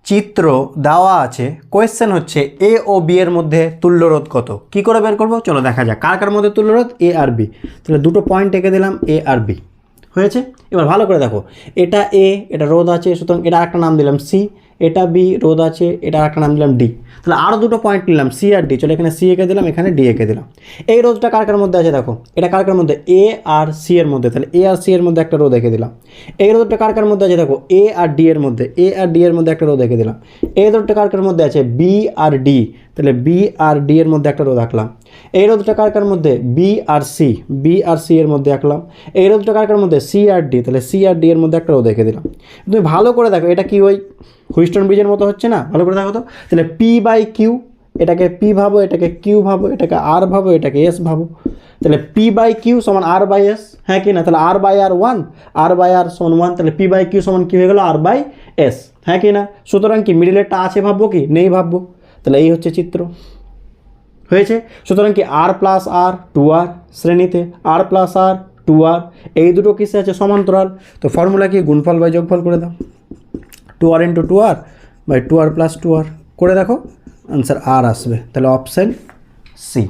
চিত্র দেওয়া আছে, কোয়েশ্চেন হচ্ছে এ ও বি এর মধ্যে তুল্যরোধ কত। কি করে বের করব, চলো দেখা যাক। কার কার মধ্যে তুল্যরোধ, এ আর বি। তাহলে দুটো পয়েন্ট এঁকে দিলাম, এ আর বি হয়েছে। এবার ভালো করে দেখো, এটা এ, এটা রোধ আছে, সুতরাং এটা একটা নাম দিলাম সি, এটা বি রোধ আছে, এটা একটা নাম দিলাম ডি। তাহলে আরও দুটো পয়েন্ট নিলাম সি আর ডি, চলো এখানে সি এঁকে দিলাম, এখানে ডি এঁকে দিলাম। এই রোধটা কার কার মধ্যে আছে দেখো, এটা কার কার মধ্যে, এ আর সি এর মধ্যে, তাহলে এ আর সি এর মধ্যে একটা রোধ এঁকে দিলাম। এই রোধটা কার কার মধ্যে আছে দেখো, এ আর ডি এর মধ্যে, এ আর ডি এর মধ্যে একটা রোধ এঁকে দিলাম। এই রোধটা কার কার মধ্যে আছে, বি আর ডি, তাহলে বি আর ডি এর মধ্যে একটা রোধ আঁকলাম। এই রোধটা কার কার মধ্যে, বি আর সি, বি আর সি এর মধ্যে আঁকলাম। এই রোধটা কার কার মধ্যে, সি আর ডি, তাহলে সি আর ডি এর মধ্যে একটা রোধ এঁকে দিলাম। তুমি ভালো করে দেখো, এটা কি ওই হুইস্টন ব্রিজের মতো হচ্ছে না, ভালো করে দেখো তো। তাহলে পি বাই কিউ, এটাকে পি ভাবো, এটাকে কিউ ভাবো, এটাকে আর ভাবো, এটাকে এস ভাবো। তাহলে পি বাই কিউ সমান আর বাই এস, হ্যাঁ কি না? তাহলে r by r one, r by r সমান ওয়ান, তাহলে পি বাই কিউ সমান কি হয়ে গেলো, আর বাই এস, হ্যাঁ কি না? সুতরাং কি মিডিলেরটা আছে ভাববো কি নেই ভাববো? তাহলে এই হচ্ছে চিত্র হয়েছে। সুতরাং কি আর প্লাস আর টু আর শ্রেণীতে, আর প্লাস আর টু আর, এই দুটো কিসে আছে, সমান্তরাল। তো ফর্মুলা কি, গুণফল বাই যোগফল করে দাও, two r into two r by two r plus two r করে দেখো, আনসার আর আসবে। তাহলে অপশান সি।